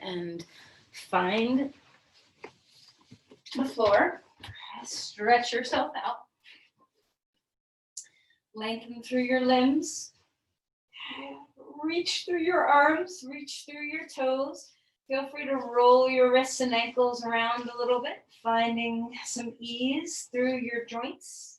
and find the floor. Stretch yourself out. Lengthen through your limbs. Reach through your arms, reach through your toes. Feel free to roll your wrists and ankles around a little bit, finding some ease through your joints.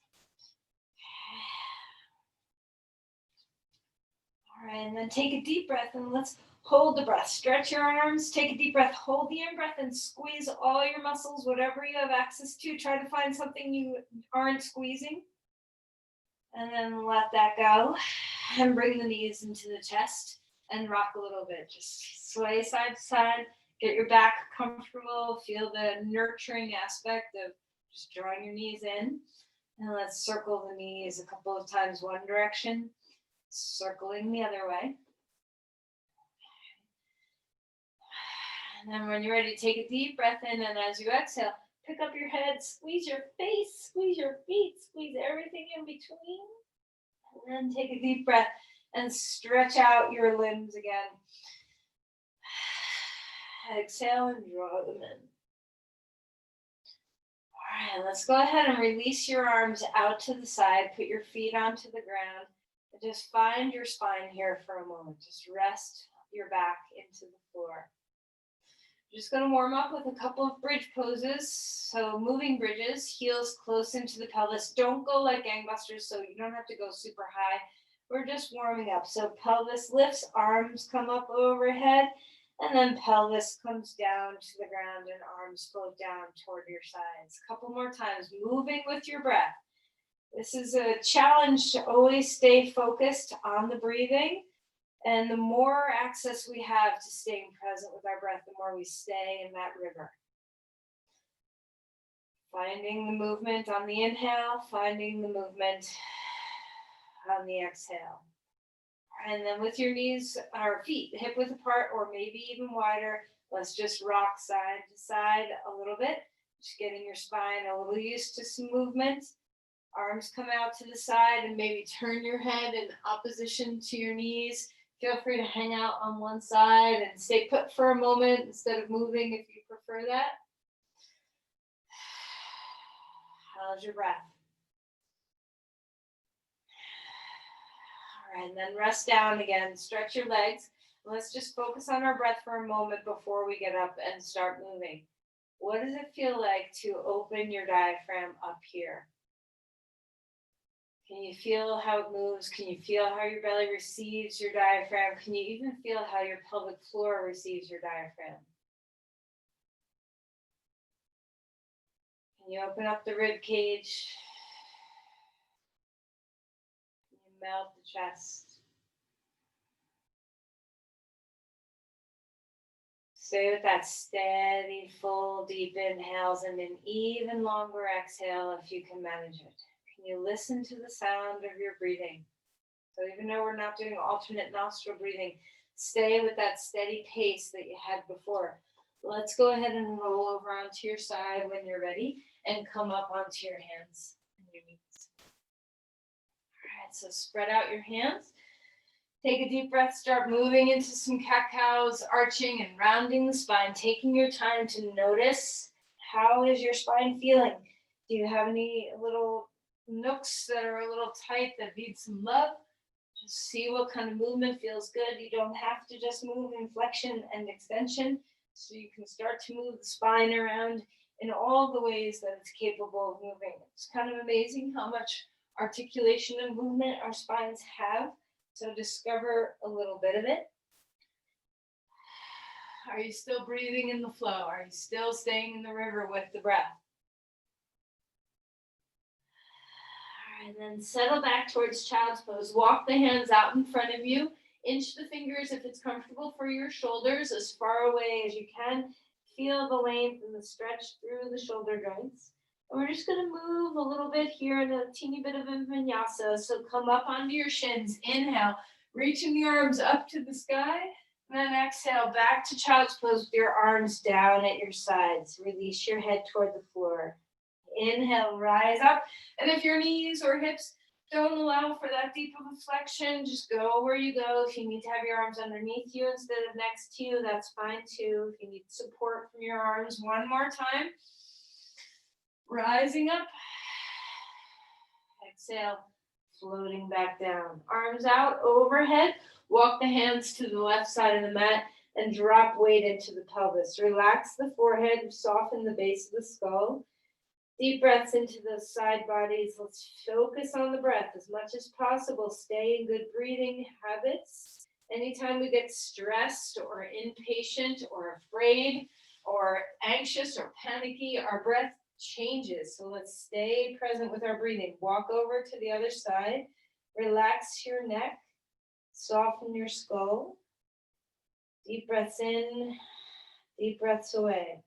All right, and then take a deep breath and let's hold the breath. Stretch your arms, take a deep breath, hold the in-breath and squeeze all your muscles, whatever you have access to. Try to find something you aren't squeezing. And then let that go and bring the knees into the chest and rock a little bit. Just sway side to side, get your back comfortable, feel the nurturing aspect of just drawing your knees in. And let's circle the knees a couple of times one direction, circling the other way. And then when you're ready, take a deep breath in, and as you exhale, pick up your head, squeeze your face, squeeze your feet, squeeze everything in between. And then take a deep breath and stretch out your limbs again. Exhale and draw them in. All right, let's go ahead and release your arms out to the side. Put your feet onto the ground. And just find your spine here for a moment. Just rest your back into the floor. Just going to warm up with a couple of bridge poses. So moving bridges, heels close into the pelvis. Don't go like gangbusters, so you don't have to go super high. We're just warming up. So pelvis lifts, arms come up overhead, and then pelvis comes down to the ground and arms float down toward your sides. A couple more times, moving with your breath. This is a challenge to always stay focused on the breathing. And the more access we have to staying present with our breath, the more we stay in that river. Finding the movement on the inhale, finding the movement on the exhale. And then with your knees or feet hip width apart or maybe even wider, let's just rock side to side a little bit. Just getting your spine a little used to some movement. Arms come out to the side and maybe turn your head in opposition to your knees. Feel free to hang out on one side and stay put for a moment instead of moving if you prefer that. How's your breath? All right, and then rest down again. Stretch your legs. Let's just focus on our breath for a moment before we get up and start moving. What does it feel like to open your diaphragm up here? Can you feel how it moves? Can you feel how your belly receives your diaphragm? Can you even feel how your pelvic floor receives your diaphragm? Can you open up the rib cage? Can you melt the chest? Stay with that steady, full, deep inhales and an even longer exhale if you can manage it. You listen to the sound of your breathing. So even though we're not doing alternate nostril breathing, stay with that steady pace that you had before. Let's go ahead and roll over onto your side when you're ready and come up onto your hands and your knees. All right, so spread out your hands. Take a deep breath, start moving into some cat-cows, arching and rounding the spine, taking your time to notice how is your spine feeling. Do you have any little nooks that are a little tight that need some love? Just see what kind of movement feels good. You don't have to just move in flexion and extension, so you can start to move the spine around in all the ways that it's capable of moving. It's kind of amazing how much articulation and movement our spines have, so discover a little bit of it. Are you still breathing in the flow? Are you still staying in the river with the breath? And then settle back towards child's pose. Walk the hands out in front of you. Inch the fingers, if it's comfortable, for your shoulders as far away as you can. Feel the length and the stretch through the shoulder joints. And we're just going to move a little bit here in a teeny bit of a vinyasa. So come up onto your shins. Inhale, reaching the arms up to the sky. And then exhale, back to child's pose with your arms down at your sides. Release your head toward the floor. Inhale, rise up. And if your knees or hips Don't allow for that deep of a flexion. Just go where you go. If you need to have your arms underneath you instead of next to you, that's fine too. If you need support from your arms, one more time. Rising up. Exhale, floating back down. Arms out overhead. Walk the hands to the left side of the mat and drop weight into the pelvis. Relax the forehead, soften the base of the skull. Deep breaths into those side bodies. Let's focus on the breath as much as possible. Stay in good breathing habits. Anytime we get stressed or impatient or afraid or anxious or panicky, our breath changes. So let's stay present with our breathing. Walk over to the other side. Relax your neck. Soften your skull. Deep breaths in, deep breaths away.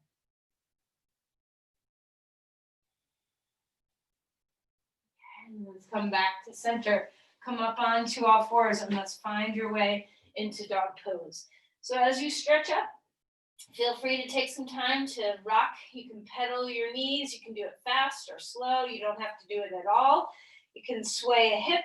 And let's come back to center. Come up onto all fours and let's find your way into dog pose. So as you stretch up, feel free to take some time to rock. You can pedal your knees. You can do it fast or slow. You don't have to do it at all. You can sway a hip.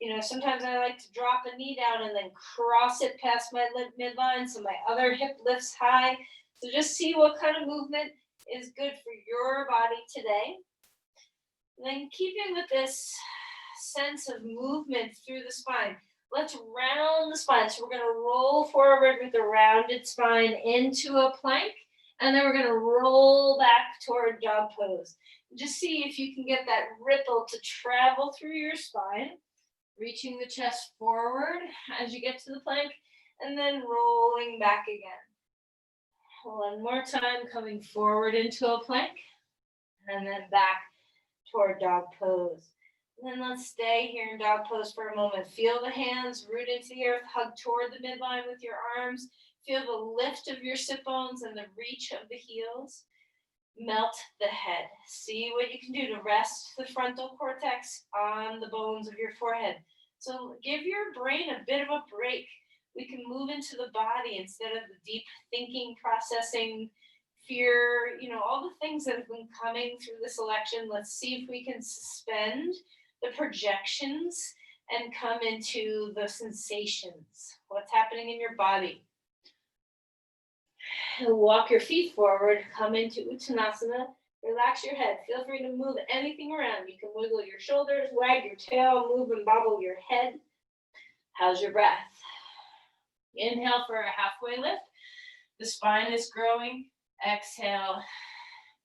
You know, sometimes I like to drop a knee down and then cross it past my midline so my other hip lifts high. So just see what kind of movement is good for your body today. And then keeping with this sense of movement through the spine, let's round the spine. So we're going to roll forward with a rounded spine into a plank, and then we're going to roll back toward dog pose. Just see if you can get that ripple to travel through your spine, reaching the chest forward as you get to the plank, and then rolling back again. One more time, coming forward into a plank, and then back toward dog pose. And then let's stay here in dog pose for a moment. Feel the hands root into the earth, hug toward the midline with your arms. Feel the lift of your sit bones and the reach of the heels. Melt the head. See what you can do to rest the frontal cortex on the bones of your forehead. So give your brain a bit of a break. We can move into the body instead of the deep thinking, processing, fear, all the things that have been coming through this election. Let's see if we can suspend the projections and come into the sensations. What's happening in your body? Walk your feet forward, come into Uttanasana, relax your head. Feel free to move anything around. You can wiggle your shoulders, wag your tail, move and bobble your head. How's your breath? Inhale for a halfway lift. The spine is growing. Exhale,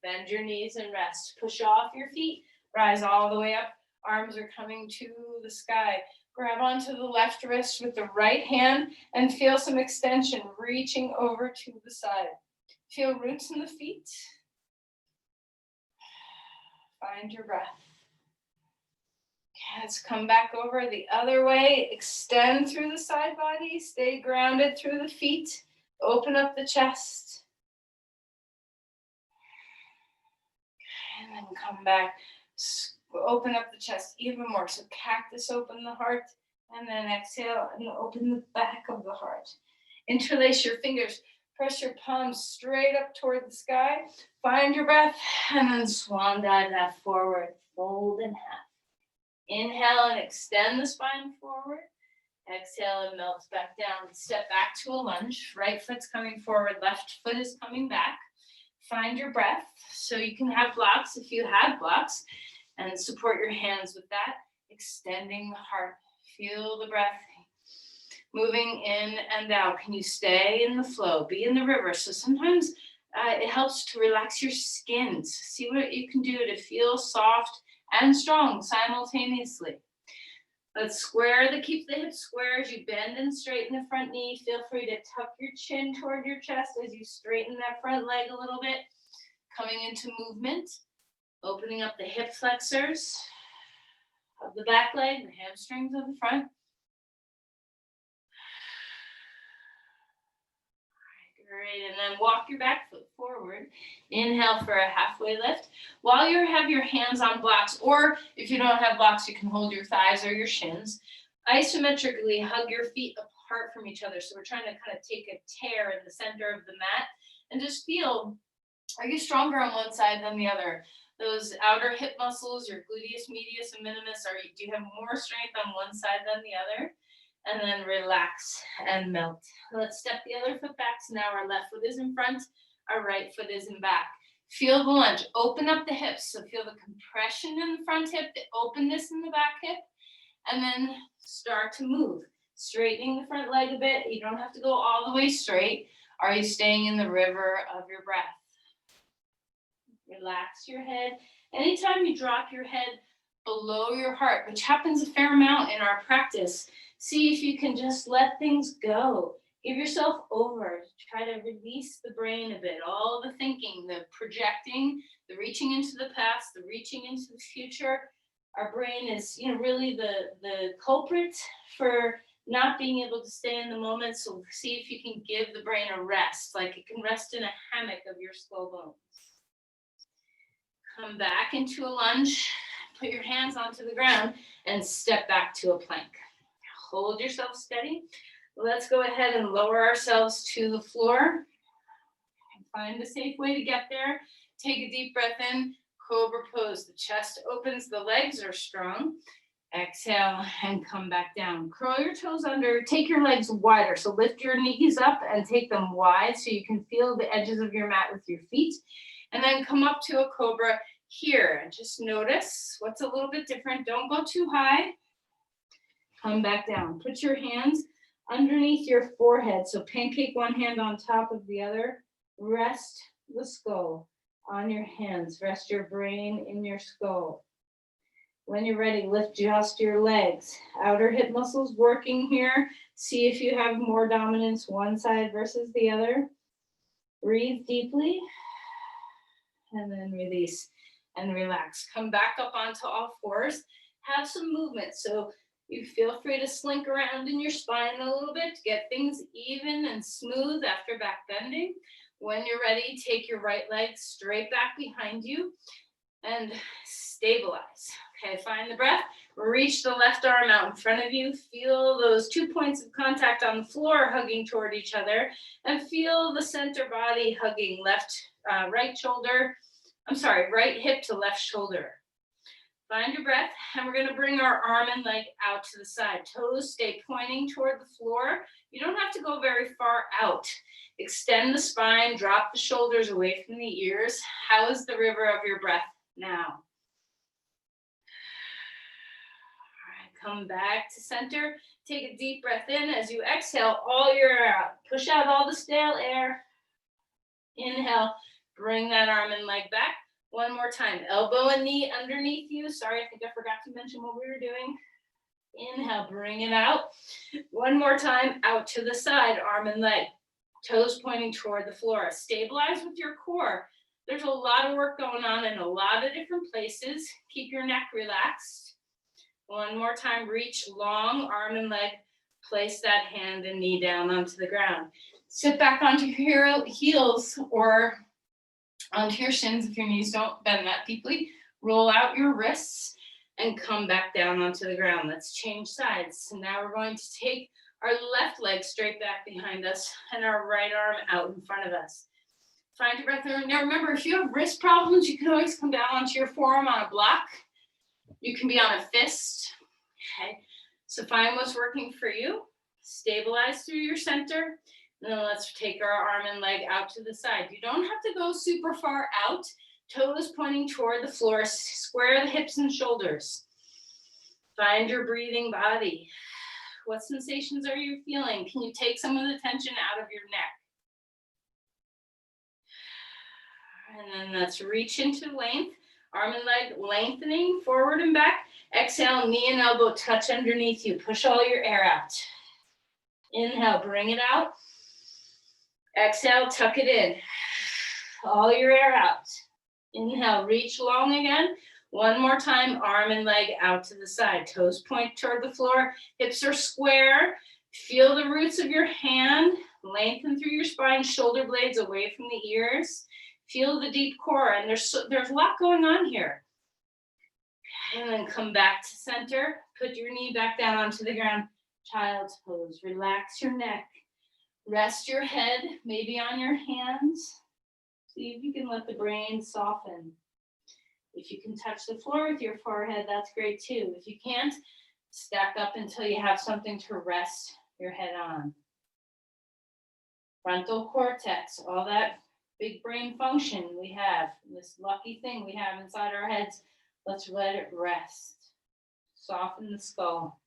bend your knees and rest. Push off your feet, rise all the way up. Arms are coming to the sky. Grab onto the left wrist with the right hand and feel some extension reaching over to the side. Feel roots in the feet. Find your breath. Okay, let's come back over the other way. Extend through the side body. Stay grounded through the feet. Open up the chest. And then come back. Open up the chest even more. So cactus, open the heart, and then exhale and open the back of the heart. Interlace your fingers. Press your palms straight up toward the sky. Find your breath, and then swan dive that forward. Fold in half. Inhale and extend the spine forward. Exhale and melt back down. Step back to a lunge. Right foot's coming forward. Left foot is coming back. Find your breath. So you can have blocks if you have blocks. And support your hands with that, extending the heart. Feel the breath moving in and out. Can you stay in the flow? Be in the river. So sometimes it helps to relax your skin. So see what you can do to feel soft and strong simultaneously. Let's keep the hips square as you bend and straighten the front knee. Feel free to tuck your chin toward your chest as you straighten that front leg a little bit. Coming into movement. Opening up the hip flexors of the back leg, the hamstrings of the front. Great, and then walk your back foot forward. Inhale for a halfway lift. While you have your hands on blocks, or if you don't have blocks, you can hold your thighs or your shins. Isometrically hug your feet apart from each other. So we're trying to kind of take a tear in the center of the mat and just feel, are you stronger on one side than the other? Those outer hip muscles, your gluteus medius and minimus, do you have more strength on one side than the other? And then relax and melt. Let's step the other foot back. So now our left foot is in front, our right foot is in back. Feel the lunge, open up the hips. So feel the compression in the front hip, the openness in the back hip, and then start to move. Straightening the front leg a bit. You don't have to go all the way straight. Are you staying in the river of your breath? Relax your head. Anytime you drop your head below your heart, which happens a fair amount in our practice, see if you can just let things go. Give yourself over. Try to release the brain a bit. All the thinking, the projecting, the reaching into the past, the reaching into the future. Our brain is, really the culprit for not being able to stay in the moment. So see if you can give the brain a rest, like it can rest in a hammock of your skull bones. Come back into a lunge, put your hands onto the ground, and step back to a plank. Hold yourself steady. Let's go ahead and lower ourselves to the floor. Find a safe way to get there. Take a deep breath in, cobra pose. The chest opens, the legs are strong. Exhale and come back down. Curl your toes under, take your legs wider. So lift your knees up and take them wide so you can feel the edges of your mat with your feet. And then come up to a cobra here. And just notice what's a little bit different. Don't go too high. Come back down. Put your hands underneath your forehead. So pancake one hand on top of the other. Rest the skull on your hands. Rest your brain in your skull. When you're ready, lift just your legs. Outer hip muscles working here. See if you have more dominance one side versus the other. Breathe deeply. And then release and relax. Come back up onto all fours. Have some movement. So you feel free to slink around in your spine a little bit to get things even and smooth after back bending. When you're ready, take your right leg straight back behind you and stabilize. Okay, find the breath. Reach the left arm out in front of you. Feel those 2 points of contact on the floor hugging toward each other, and feel the center body hugging right hip to left shoulder. Find your breath, and we're gonna bring our arm and leg out to the side. Toes stay pointing toward the floor. You don't have to go very far out. Extend the spine, drop the shoulders away from the ears. How is the river of your breath now? Come back to center. Take a deep breath in. As you exhale, all your air out. Push out all the stale air. Inhale, bring that arm and leg back. One more time. Elbow and knee underneath you. Sorry, I think I forgot to mention what we were doing. Inhale, bring it out. One more time, out to the side, arm and leg. Toes pointing toward the floor. Stabilize with your core. There's a lot of work going on in a lot of different places. Keep your neck relaxed. One more time, reach long, arm and leg. Place that hand and knee down onto the ground. Sit back onto your heels or onto your shins if your knees don't bend that deeply. Roll out your wrists and come back down onto the ground. Let's change sides. So now we're going to take our left leg straight back behind us and our right arm out in front of us. Find your breath. Now remember, if you have wrist problems, you can always come down onto your forearm on a block. You can be on a fist. Okay, so find what's working for you. Stabilize through your center. And then let's take our arm and leg out to the side. You don't have to go super far out. Toes pointing toward the floor. Square the hips and shoulders. Find your breathing body. What sensations are you feeling? Can you take some of the tension out of your neck? And then let's reach into length. Arm and leg lengthening forward and back. Exhale, knee and elbow touch underneath you. Push all your air out. Inhale, bring it out. Exhale, tuck it in. All your air out. Inhale, reach long again. One more time, arm and leg out to the side. Toes point toward the floor. Hips are square. Feel the roots of your hand. Lengthen through your spine, shoulder blades away from the ears. Feel the deep core, and there's a lot going on here. And then come back to center. Put your knee back down onto the ground. Child's pose. Relax your neck. Rest your head, maybe on your hands. See if you can let the brain soften. If you can touch the floor with your forehead, that's great too. If you can't, stack up until you have something to rest your head on. Frontal cortex, all that big brain function we have, this lucky thing we have inside our heads, let's let it rest. Soften the skull.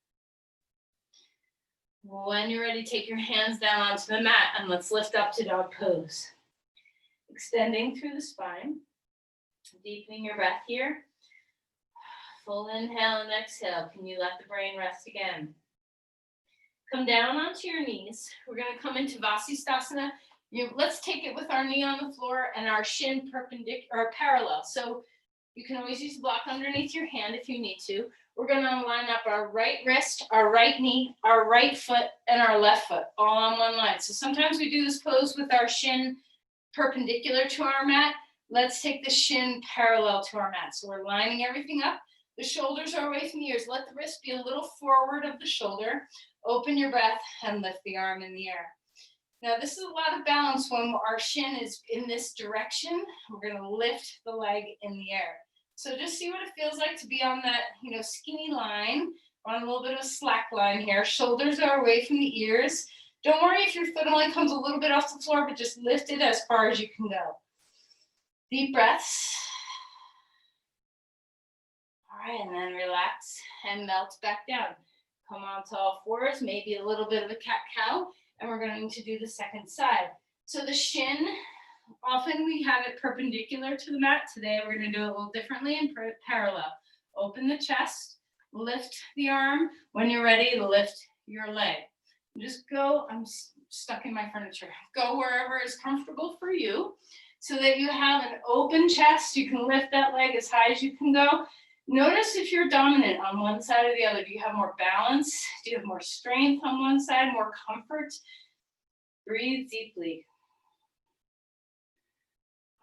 When you're ready, take your hands down onto the mat and let's lift up to dog pose. Extending through the spine, deepening your breath here. Full inhale and exhale. Can you let the brain rest again? Come down onto your knees. We're going to come into Vasisthasana. Let's take it with our knee on the floor and our shin perpendicular or parallel. So you can always use a block underneath your hand if you need to. We're going to line up our right wrist, our right knee, our right foot, and our left foot all on one line. So sometimes we do this pose with our shin perpendicular to our mat. Let's take the shin parallel to our mat. So we're lining everything up. The shoulders are away from the ears. Let the wrist be a little forward of the shoulder. Open your breath and lift the arm in the air. Now this is a lot of balance when our shin is in this direction. We're going to lift the leg in the air. So just see what it feels like to be on that, skinny line, on a little bit of a slack line here. Shoulders are away from the ears. Don't worry if your foot only comes a little bit off the floor, but just lift it as far as you can go. Deep breaths. All right, and then relax and melt back down. Come onto all fours, maybe a little bit of a cat-cow, and we're going to do the second side. So the shin, often we have it perpendicular to the mat. Today we're going to do it a little differently and parallel. Open the chest, lift the arm. When you're ready, lift your leg. Just go, I'm stuck in my furniture. Go wherever is comfortable for you so that you have an open chest. You can lift that leg as high as you can go. Notice if you're dominant on one side or the other. Do you have more balance? Do you have more strength on one side, more comfort? Breathe deeply.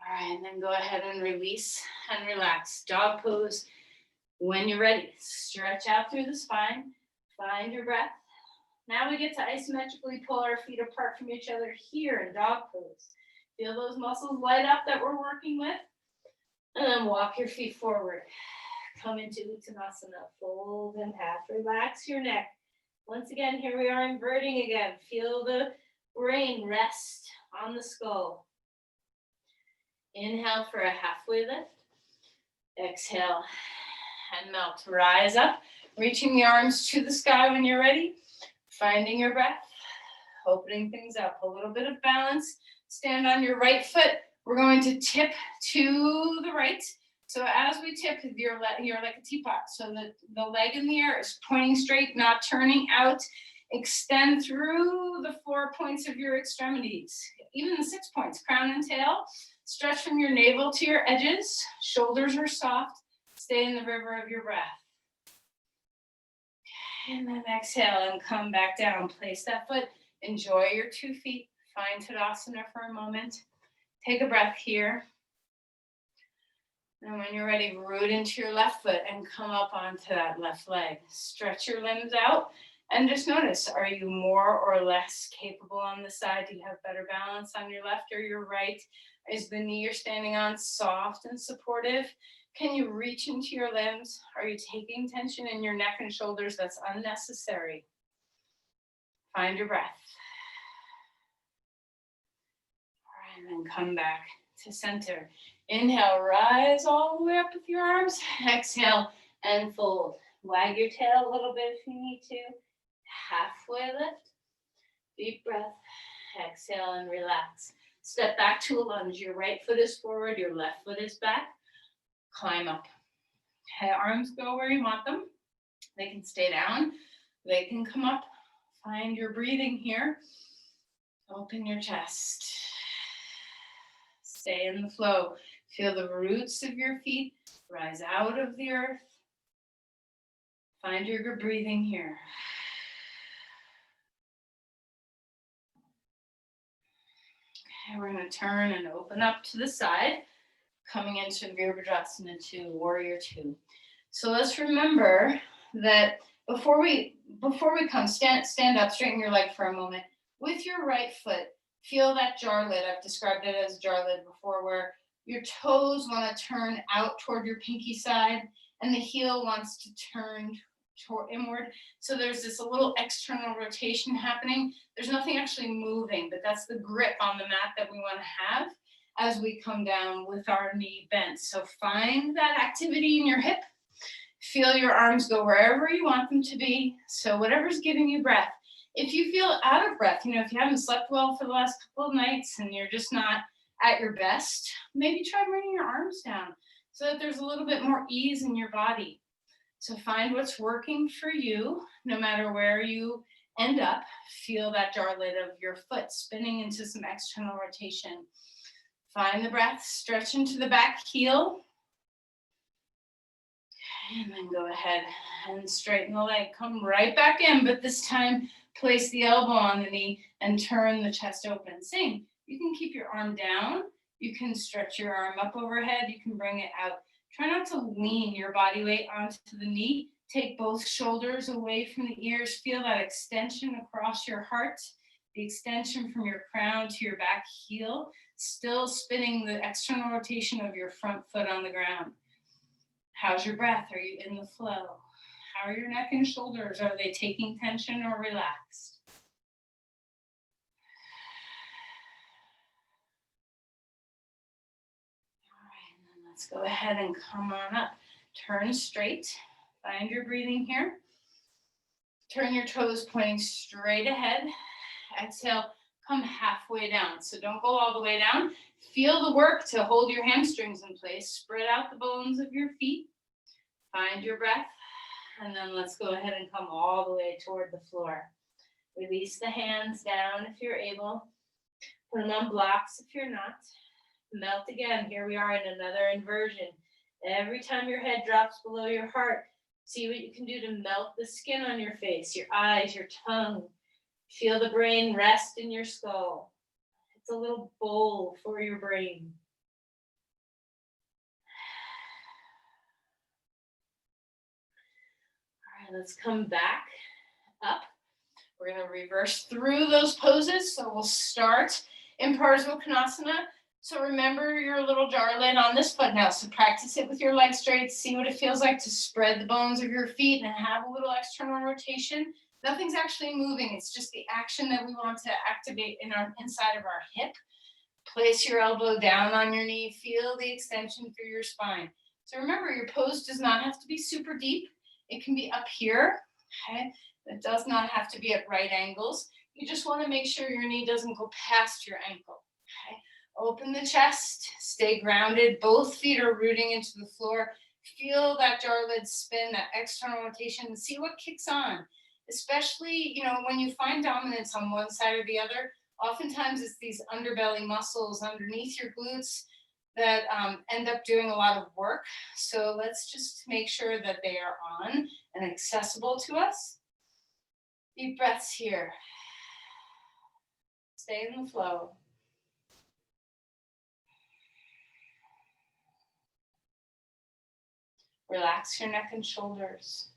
All right, and then go ahead and release and relax. Dog pose. When you're ready, stretch out through the spine. Find your breath. Now we get to isometrically pull our feet apart from each other here in dog pose. Feel those muscles light up that we're working with. And then walk your feet forward. Come into Uttanasana, fold in half, relax your neck. Once again, here we are inverting again. Feel the brain rest on the skull. Inhale for a halfway lift. Exhale and melt. Rise up, reaching the arms to the sky when you're ready. Finding your breath, opening things up. A little bit of balance. Stand on your right foot. We're going to tip to the right. So as we tip, you're like a teapot. So the leg in the air is pointing straight, not turning out. Extend through the 4 points of your extremities, even the 6 points, crown and tail. Stretch from your navel to your edges. Shoulders are soft. Stay in the river of your breath. And then exhale and come back down. Place that foot. Enjoy your 2 feet. Find Tadasana for a moment. Take a breath here. And when you're ready, root into your left foot and come up onto that left leg. Stretch your limbs out and just notice, are you more or less capable on the side? Do you have better balance on your left or your right? Is the knee you're standing on soft and supportive? Can you reach into your limbs? Are you taking tension in your neck and shoulders that's unnecessary? Find your breath. All right, and then come back to center. Inhale, rise all the way up with your arms. Exhale and fold. Wag your tail a little bit if you need to. Halfway lift. Deep breath. Exhale and relax. Step back to a lunge. Your right foot is forward, your left foot is back. Climb up. Okay, arms go where you want them. They can stay down. They can come up. Find your breathing here. Open your chest. Stay in the flow. Feel the roots of your feet rise out of the earth. Find your good breathing here. Okay, we're going to turn and open up to the side, coming into Virabhadrasana 2, Warrior 2. So let's remember that before we come, stand up, straighten your leg for a moment. With your right foot, feel that jar lid. I've described it as jar lid before, where Your toes want to turn out toward your pinky side, and the heel wants to turn toward inward. So there's this a little external rotation happening. There's nothing actually moving, but that's the grip on the mat that we want to have as we come down with our knee bent. So find that activity in your hip. Feel your arms go wherever you want them to be. So whatever's giving you breath. If you feel out of breath, if you haven't slept well for the last couple of nights and you're just not at your best, maybe try bringing your arms down so that there's a little bit more ease in your body. So find what's working for you, no matter where you end up. Feel that jar lid of your foot spinning into some external rotation. Find the breath, stretch into the back heel. And then go ahead and straighten the leg. Come right back in, but this time place the elbow on the knee and turn the chest open. Same. You can keep your arm down. You can stretch your arm up overhead. You can bring it out. Try not to lean your body weight onto the knee. Take both shoulders away from the ears. Feel that extension across your heart, the extension from your crown to your back heel, still spinning the external rotation of your front foot on the ground. How's your breath? Are you in the flow? How are your neck and shoulders? Are they taking tension or relaxed? All right, and then let's go ahead and come on up. Turn straight. Find your breathing here. Turn your toes pointing straight ahead. Exhale, come halfway down. So don't go all the way down. Feel the work to hold your hamstrings in place. Spread out the bones of your feet. Find your breath. And then let's go ahead and come all the way toward the floor. Release the hands down if you're able. Put them on blocks if you're not. Melt again. Here we are in another inversion. Every time your head drops below your heart, see what you can do to melt the skin on your face, your eyes, your tongue. Feel the brain rest in your skull. It's a little bowl for your brain. All right, let's come back up. We're going to reverse through those poses. So we'll start in Parsvakonasana. So remember your little jar lid on this foot now. So practice it with your legs straight. See what it feels like to spread the bones of your feet and have a little external rotation. Nothing's actually moving. It's just the action that we want to activate in our inside of our hip. Place your elbow down on your knee. Feel the extension through your spine. So remember, your pose does not have to be super deep. It can be up here. Okay. It does not have to be at right angles. You just want to make sure your knee doesn't go past your ankle. Okay. Open the chest, stay grounded. Both feet are rooting into the floor. Feel that jar lid spin, that external rotation. See what kicks on. Especially, when you find dominance on one side or the other, oftentimes it's these underbelly muscles underneath your glutes that end up doing a lot of work. So let's just make sure that they are on and accessible to us. Deep breaths here. Stay in the flow. Relax your neck and shoulders.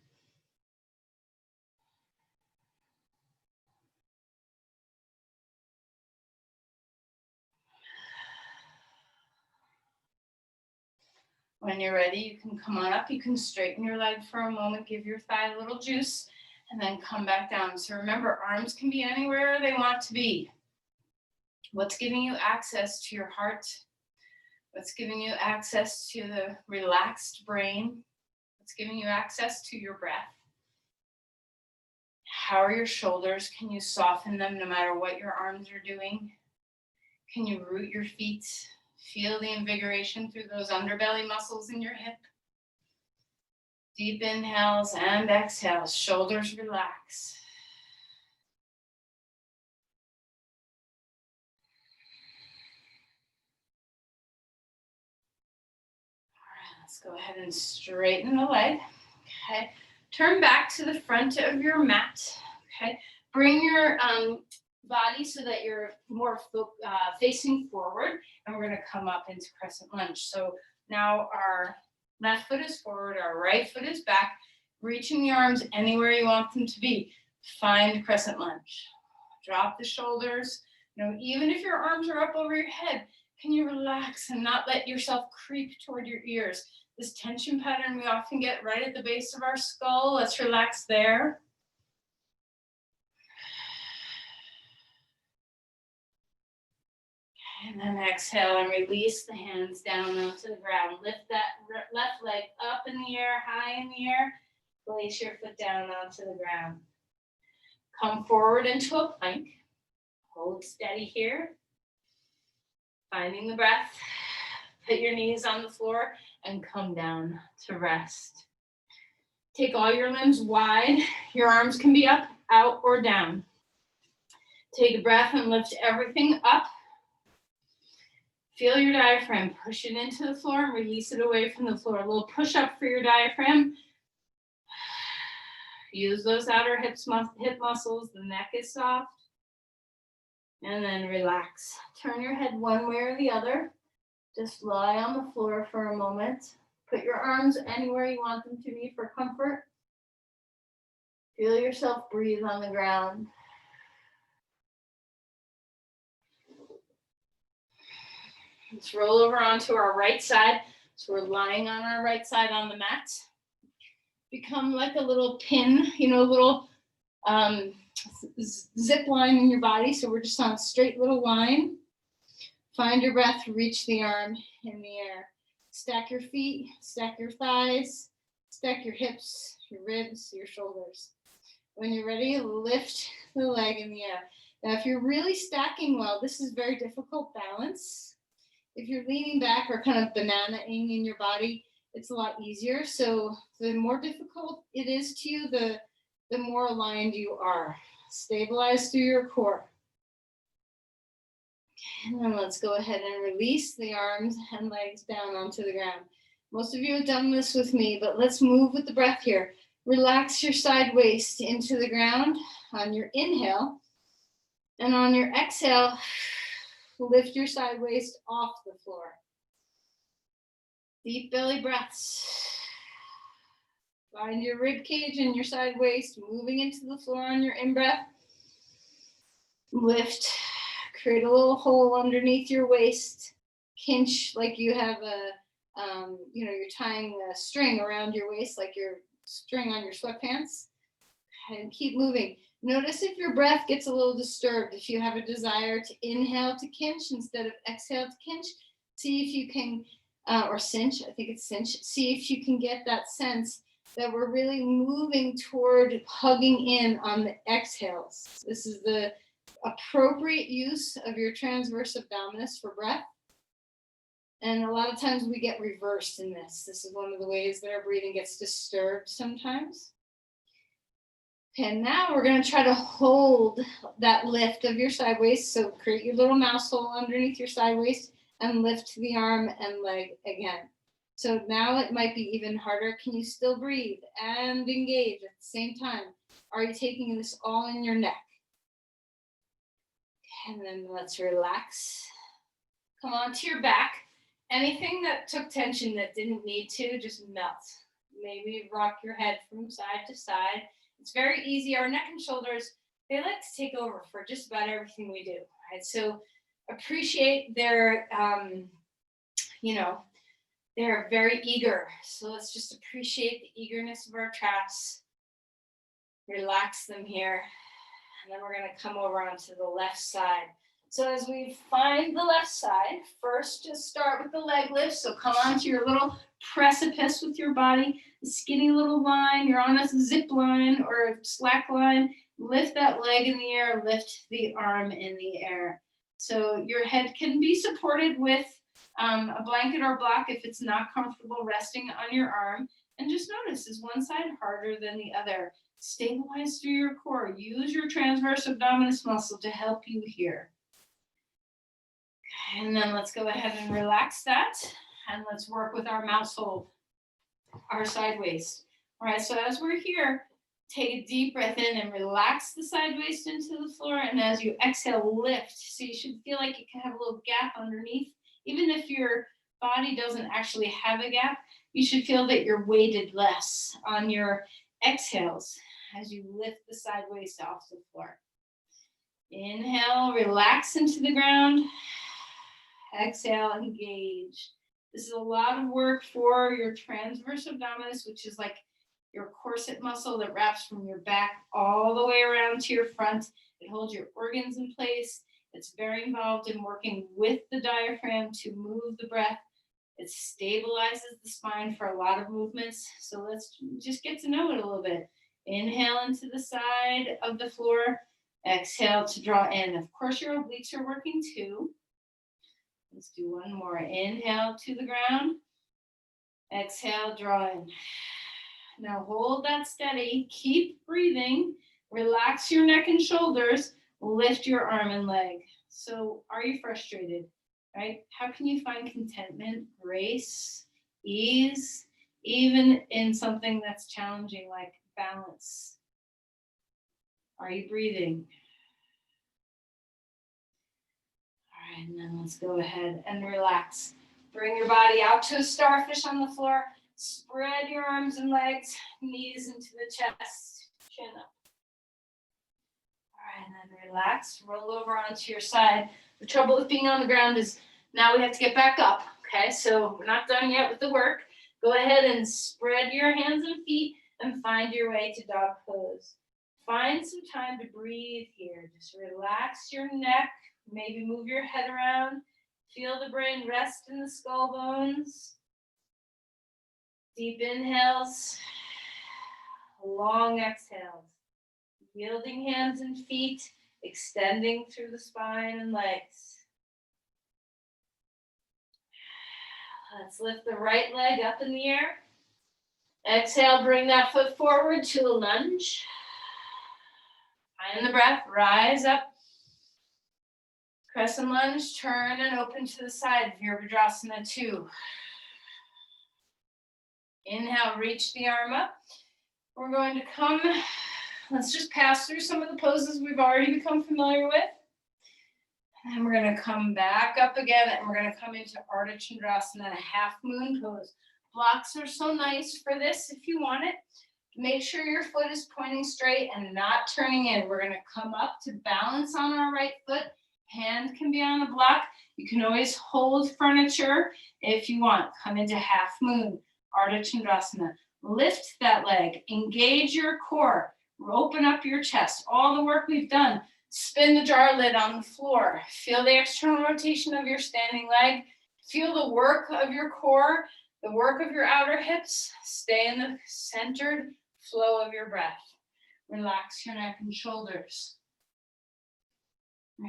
When you're ready, you can come on up. You can straighten your leg for a moment, give your thigh a little juice, and then come back down. So remember, arms can be anywhere they want to be. What's giving you access to your heart? What's giving you access to the relaxed brain? What's giving you access to your breath? How are your shoulders? Can you soften them no matter what your arms are doing? Can you root your feet? Feel the invigoration through those underbelly muscles in your hip. Deep inhales and exhales. Shoulders relax. Let's go ahead and straighten the leg. Okay. Turn back to the front of your mat. Okay. Bring your body so that you're more facing forward, and we're going to come up into crescent lunge. So now our left foot is forward, our right foot is back, reaching the arms anywhere you want them to be. Find crescent lunge. Drop the shoulders. Even if your arms are up over your head, Can you relax and not let yourself creep toward your ears? This tension pattern we often get right at the base of our skull. Let's relax there. And then exhale and release the hands down onto the ground. Lift that left leg up in the air, high in the air. Place your foot down onto the ground. Come forward into a plank. Hold steady here. Finding the breath. Put your knees on the floor and come down to rest. Take all your limbs wide. Your arms can be up, out, or down. Take a breath and lift everything up. Feel your diaphragm. Push it into the floor and release it away from the floor. A little push up for your diaphragm. Use those outer hip muscles. The neck is soft. And then relax. Turn your head one way or the other. Just lie on the floor for a moment. Put your arms anywhere you want them to be for comfort. Feel yourself breathe on the ground. Let's roll over onto our right side. So we're lying on our right side on the mat. Become like a little pin, a little zip line in your body. So we're just on a straight little line. Find your breath, reach the arm in the air. Stack your feet, stack your thighs, stack your hips, your ribs, your shoulders. When you're ready, lift the leg in the air. Now, if you're really stacking well, this is very difficult balance. If you're leaning back or kind of banana-ing in your body, it's a lot easier. So the more difficult it is to you, the more aligned you are. Stabilize through your core. And then let's go ahead and release the arms and legs down onto the ground. Most of you have done this with me, but let's move with the breath here. Relax your side waist into the ground on your inhale. And on your exhale, lift your side waist off the floor. Deep belly breaths. Find your rib cage and your side waist moving into the floor on your in-breath. Lift. Create a little hole underneath your waist. Kinch like you have you're tying a string around your waist, like your string on your sweatpants. And keep moving. Notice if your breath gets a little disturbed. If you have a desire to inhale to kinch instead of exhale to kinch, see if you can, or cinch, I think it's cinch. See if you can get that sense that we're really moving toward hugging in on the exhales. This is the appropriate use of your transverse abdominis for breath. And a lot of times we get reversed in this. This is one of the ways that our breathing gets disturbed sometimes. And now we're going to try to hold that lift of your side waist. So create your little mouse hole underneath your side waist and lift the arm and leg again. So now it might be even harder. Can you still breathe and engage at the same time? Are you taking this all in your neck? And then let's relax. Come onto your back. Anything that took tension that didn't need to, just melt. Maybe rock your head from side to side. It's very easy. Our neck and shoulders, they like to take over for just about everything we do, right? So appreciate their, they're very eager. So let's just appreciate the eagerness of our traps. Relax them here. And then we're going to come over onto the left side. So as we find the left side, first just start with the leg lift. So come onto your little precipice with your body, a skinny little line. You're on a zip line or a slack line. Lift that leg in the air, lift the arm in the air. So your head can be supported with a blanket or block if it's not comfortable resting on your arm. And just notice, is one side harder than the other? Stabilize through your core. Use your transverse abdominis muscle to help you here. And then let's go ahead and relax that. And let's work with our mouse hold, our side waist. All right, so as we're here, take a deep breath in and relax the side waist into the floor. And as you exhale, lift. So you should feel like you can have a little gap underneath. Even if your body doesn't actually have a gap, you should feel that you're weighted less on your exhales as you lift the side waist off the floor. Inhale, relax into the ground. Exhale, engage. This is a lot of work for your transverse abdominis, which is like your corset muscle that wraps from your back all the way around to your front. It holds your organs in place. It's very involved in working with the diaphragm to move the breath. It stabilizes the spine for a lot of movements. So let's just get to know it a little bit. Inhale into the side of the floor. Exhale to draw in. Of course, your obliques are working too. Let's do one more. Inhale to the ground. Exhale, draw in. Now hold that steady. Keep breathing. Relax your neck and shoulders. Lift your arm and leg. So are you frustrated? Right? How can you find contentment, grace, ease, even in something that's challenging like balance? Are you breathing? All right, and then let's go ahead and relax. Bring your body out to a starfish on the floor. Spread your arms and legs, knees into the chest, chin up. All right, and then relax, roll over onto your side. The trouble with being on the ground is now we have to get back up, okay? So we're not done yet with the work. Go ahead and spread your hands and feet and find your way to dog pose. Find some time to breathe here. Just relax your neck, maybe move your head around. Feel the brain rest in the skull bones. Deep inhales, long exhales. Yielding hands and feet, extending through the spine and legs. Let's lift the right leg up in the air. Exhale, bring that foot forward to a lunge. Find the breath, rise up. Crescent lunge, turn and open to the side, Virabhadrasana 2. Inhale, reach the arm up. We're going to come, let's just pass through some of the poses we've already become familiar with. And then we're going to come back up again and we're going to come into Ardha Chandrasana, a half moon pose. Blocks are so nice for this if you want it. Make sure your foot is pointing straight and not turning in. We're going to come up to balance on our right foot. Hand can be on the block. You can always hold furniture if you want. Come into half moon, Ardha Chandrasana. Lift that leg, engage your core, open up your chest. All the work we've done. Spin the jar lid on the floor. Feel the external rotation of your standing leg. Feel the work of your core, the work of your outer hips. Stay in the centered flow of your breath. Relax your neck and shoulders.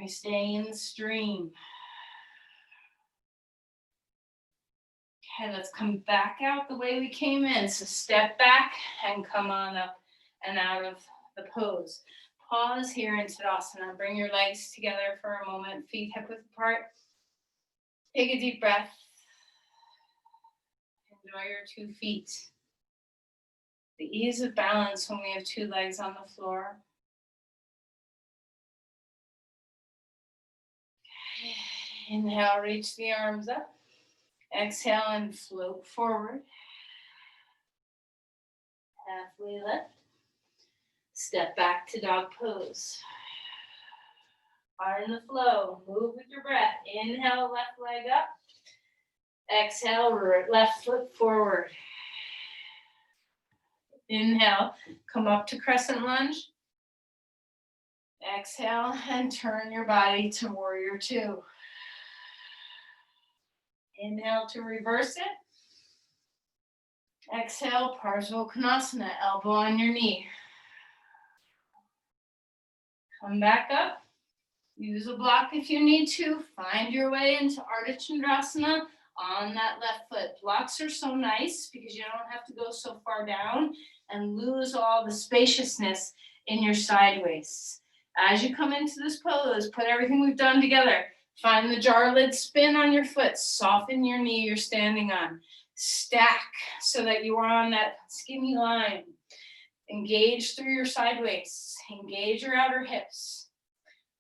Stay in the stream. Okay, let's come back out the way we came in. So step back and come on up and out of the pose. Pause here in Tadasana. Bring your legs together for a moment, feet hip width apart. Take a deep breath. Enjoy your 2 feet. The ease of balance when we have 2 legs on the floor. Inhale, reach the arms up. Exhale and float forward. Halfway lift. Step back to dog pose. Find the flow. Move with your breath. Inhale, left leg up. Exhale, left foot forward. Inhale, come up to crescent lunge. Exhale and turn your body to warrior 2. Inhale to reverse it. Exhale, Parsvakonasana, elbow on your knee. Come back up. Use a block if you need to. Find your way into Ardha Chandrasana on that left foot. Blocks are so nice because you don't have to go so far down and lose all the spaciousness in your sideways. As you come into this pose, put everything we've done together. Find the jar lid spin on your foot. Soften your knee you're standing on. Stack so that you are on that skinny line. Engage through your sideways. Engage your outer hips.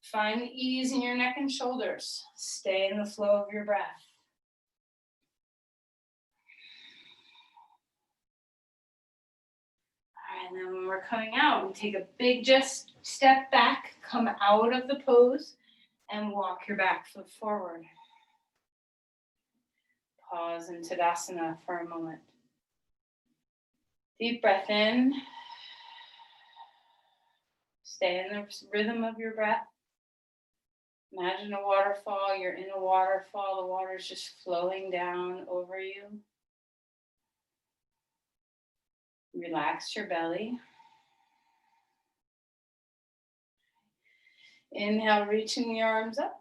Find the ease in your neck and shoulders. Stay in the flow of your breath. All right, and then when we're coming out, we take a big just step back, come out of the pose, and walk your back foot forward. Pause in Tadasana for a moment. Deep breath in. Stay in the rhythm of your breath. Imagine a waterfall. You're in a waterfall. The water's just flowing down over you. Relax your belly. Inhale, reaching the arms up.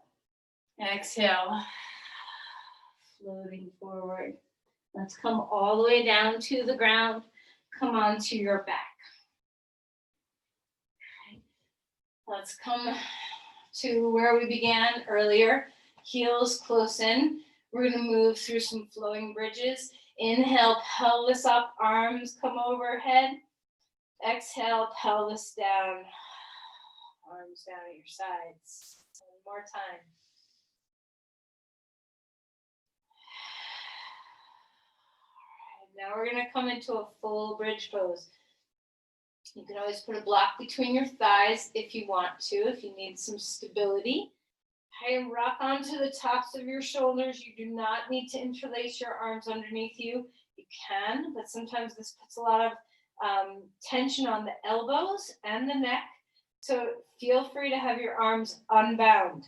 Exhale, floating forward. Let's come all the way down to the ground. Come onto your back. Okay. Let's come to where we began earlier. Heels close in. We're going to move through some flowing bridges. Inhale, pelvis up, arms come overhead. Exhale, pelvis down, arms down at your sides. One more time. Now we're going to come into a full bridge pose. You can always put a block between your thighs if you want to, if you need some stability. Okay, rock onto the tops of your shoulders. You do not need to interlace your arms underneath you. You can, but sometimes this puts a lot of tension on the elbows and the neck. So feel free to have your arms unbound.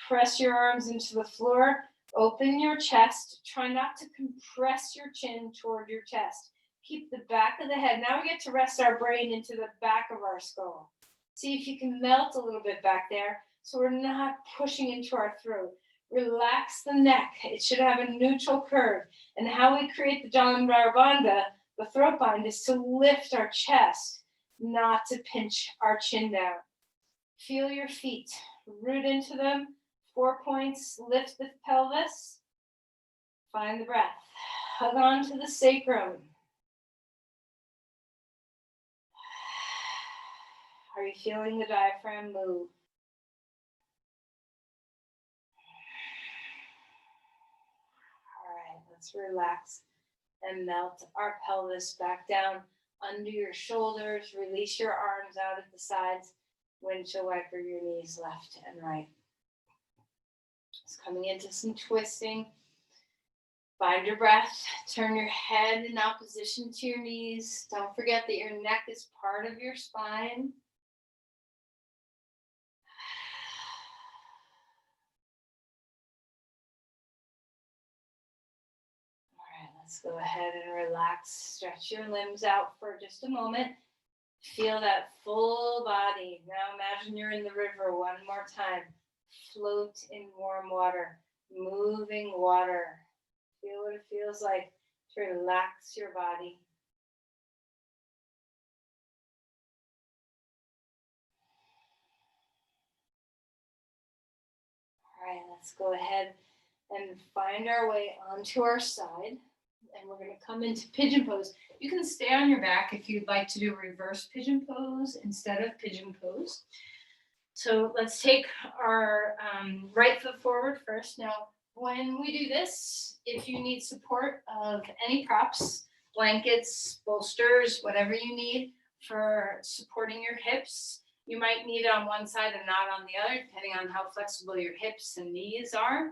Press your arms into the floor. Open your chest. Try not to compress your chin toward your chest. Keep the back of the head. Now we get to rest our brain into the back of our skull. See if you can melt a little bit back there so we're not pushing into our throat. Relax the neck. It should have a neutral curve. And how we create the Jalandhara Bandha, the throat bind, is to lift our chest, not to pinch our chin down. Feel your feet. Root into them. 4 points. Lift the pelvis. Find the breath. Hug on to the sacrum. Are you feeling the diaphragm move? All right, let's relax and melt our pelvis back down under your shoulders. Release your arms out at the sides. Windshield wiper your knees left and right. Just coming into some twisting. Find your breath. Turn your head in opposition to your knees. Don't forget that your neck is part of your spine. All right, let's go ahead and relax. Stretch your limbs out for just a moment. Feel that full body. Now imagine you're in the river one more time. Float in warm water, moving water. Feel what it feels like to relax your body. All right, let's go ahead and find our way onto our side. And we're going to come into pigeon pose. You can stay on your back if you'd like to do reverse pigeon pose instead of pigeon pose. So let's take our right foot forward first. Now, when we do this, if you need support of any props, blankets, bolsters, whatever you need for supporting your hips, you might need it on one side and not on the other, depending on how flexible your hips and knees are.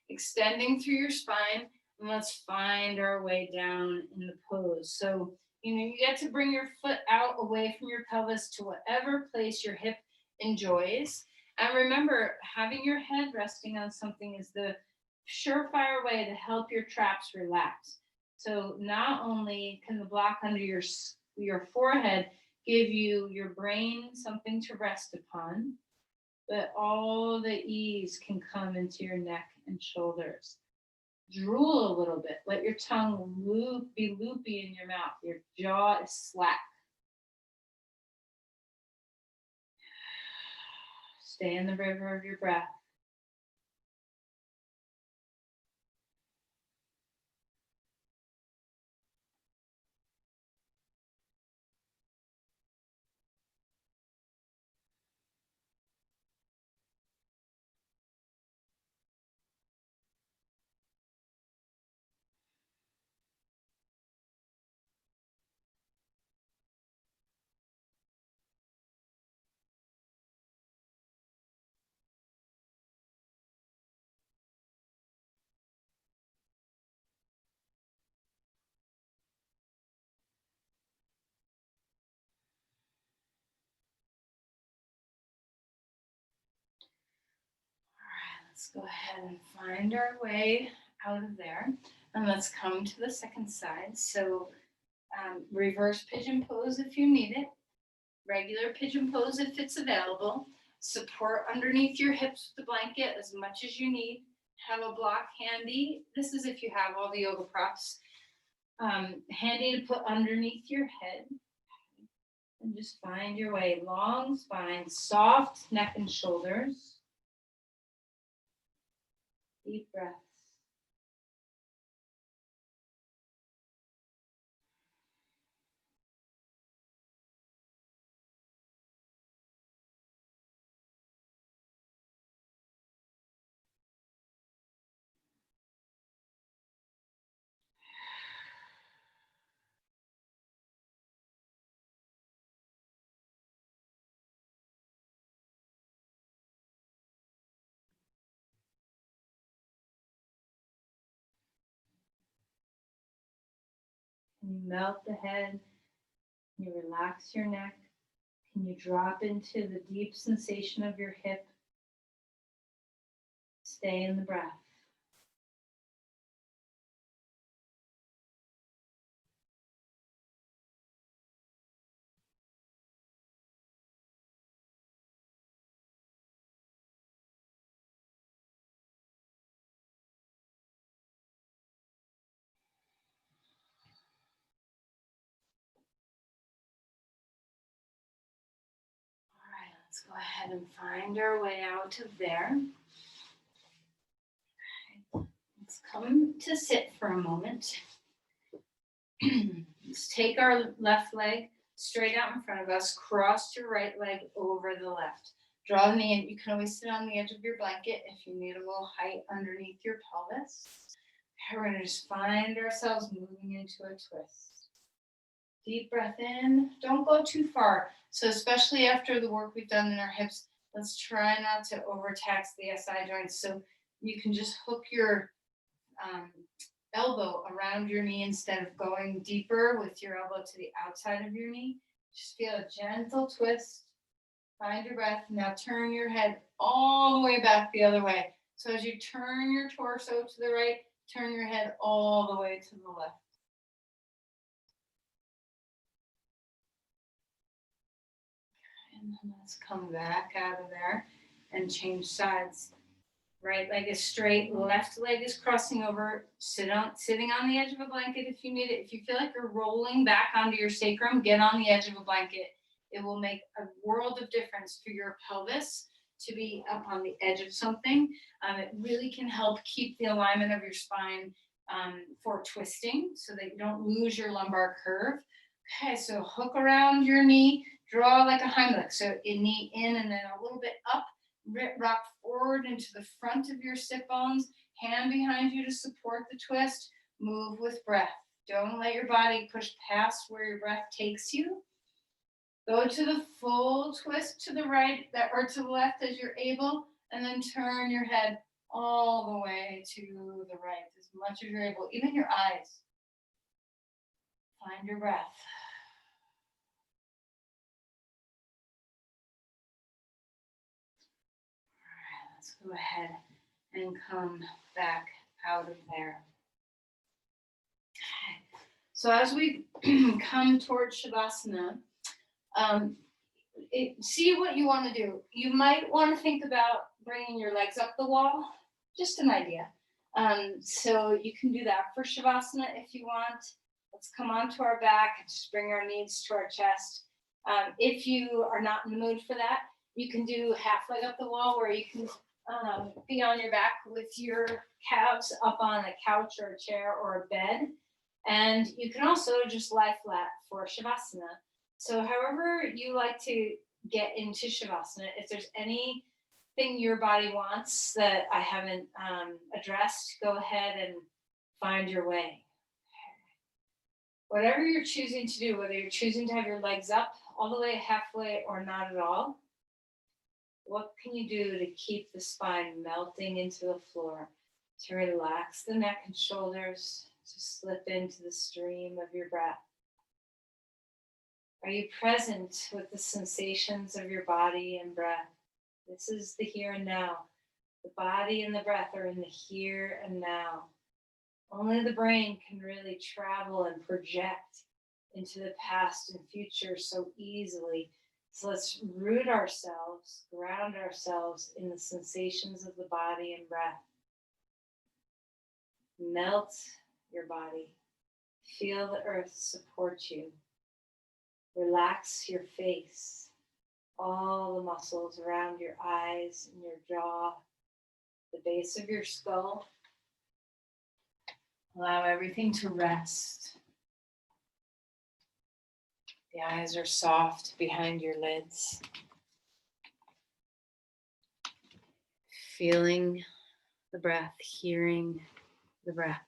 Extending through your spine, and let's find our way down in the pose. So, you get to bring your foot out away from your pelvis to whatever place your hip enjoys. And remember, having your head resting on something is the surefire way to help your traps relax. So not only can the block under your forehead give you your brain something to rest upon, but all the ease can come into your neck and shoulders. Drool a little bit. Let your tongue be loopy in your mouth. Your jaw is slack. Stay in the river of your breath. Let's go ahead and find our way out of there. And let's come to the second side. So reverse pigeon pose if you need it. Regular pigeon pose if it's available. Support underneath your hips with the blanket as much as you need. Have a block handy. This is if you have all the yoga props handy to put underneath your head. And just find your way. Long spine, soft neck and shoulders. Deep breaths. Can you melt the head? Can you relax your neck? Can you drop into the deep sensation of your hip? Stay in the breath. All right, let's go ahead and find our way out of there. Okay. Let's come to sit for a moment. Let's take our left leg straight out in front of us, cross your right leg over the left. Draw the knee in. You can always sit on the edge of your blanket if you need a little height underneath your pelvis. Okay, we're gonna just find ourselves moving into a twist. Deep breath in. Don't go too far. So especially after the work we've done in our hips, let's try not to overtax the SI joints. So you can just hook your elbow around your knee instead of going deeper with your elbow to the outside of your knee. Just feel a gentle twist. Find your breath. Now turn your head all the way back the other way. So as you turn your torso to the right, turn your head all the way to the left. And then let's come back out of there and change sides. Right leg is straight, left leg is crossing over. Sitting on the edge of a blanket if you need it. If you feel like you're rolling back onto your sacrum, get on the edge of a blanket. It will make a world of difference for your pelvis to be up on the edge of something. It really can help keep the alignment of your spine for twisting so that you don't lose your lumbar curve. Okay, so hook around your knee, draw like a Heimlich. So a knee in and then a little bit up. Rock forward into the front of your sit bones, hand behind you to support the twist. Move with breath. Don't let your body push past where your breath takes you. Go to the full twist to the right or to the left as you're able, and then turn your head all the way to the right as much as you're able, even your eyes. Find your breath. Let's go ahead and come back out of there. Okay. So as we come towards Shavasana, see what you want to do. You might want to think about bringing your legs up the wall, just an idea. So you can do that for Shavasana if you want. Let's come onto our back and just bring our knees to our chest. If you are not in the mood for that, you can do half leg up the wall where you can be on your back with your calves up on a couch or a chair or a bed. And you can also just lie flat for Shavasana. So however you like to get into Shavasana, if there's anything your body wants that I haven't addressed, go ahead and find your way. Whatever you're choosing to do, whether you're choosing to have your legs up all the way halfway or not at all, what can you do to keep the spine melting into the floor, to relax the neck and shoulders, to slip into the stream of your breath? Are you present with the sensations of your body and breath? This is the here and now. The body and the breath are in the here and now. Only the brain can really travel and project into the past and future so easily. So let's root ourselves, ground ourselves in the sensations of the body and breath. Melt your body. Feel the earth support you. Relax your face, all the muscles around your eyes and your jaw, the base of your skull. Allow everything to rest. The eyes are soft behind your lids. Feeling the breath, hearing the breath.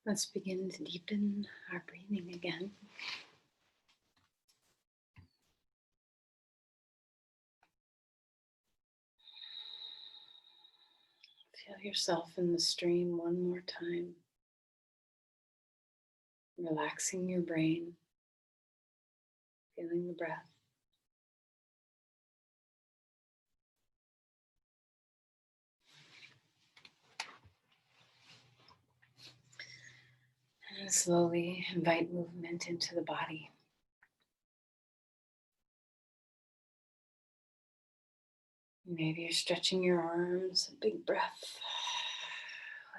Let's begin to deepen our breathing again. Feel yourself in the stream one more time, relaxing your brain, feeling the breath. And slowly invite movement into the body. Maybe you're stretching your arms, a big breath.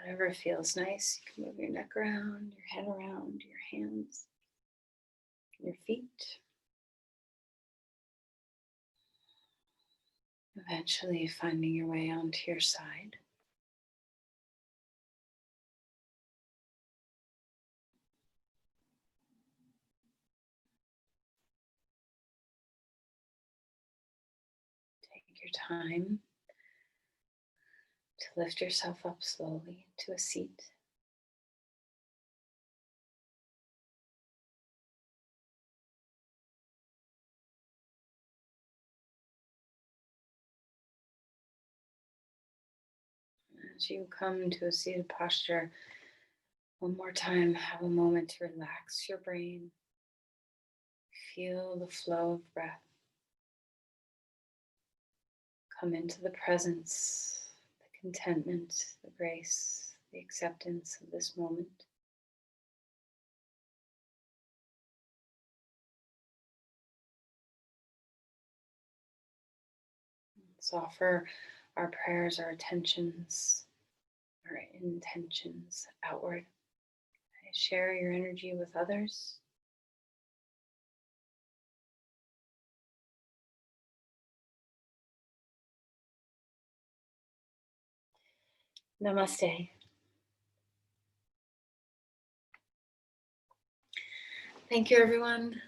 Whatever feels nice. You can move your neck around, your head around, your hands, your feet. Eventually finding your way onto your side. Take your time to lift yourself up slowly to a seat. As you come to a seated posture, one more time, have a moment to relax your brain. Feel the flow of breath. Come into the presence, the contentment, the grace, the acceptance of this moment. Let's offer our prayers, our attentions, our intentions outward. Share your energy with others. Namaste. Thank you, everyone.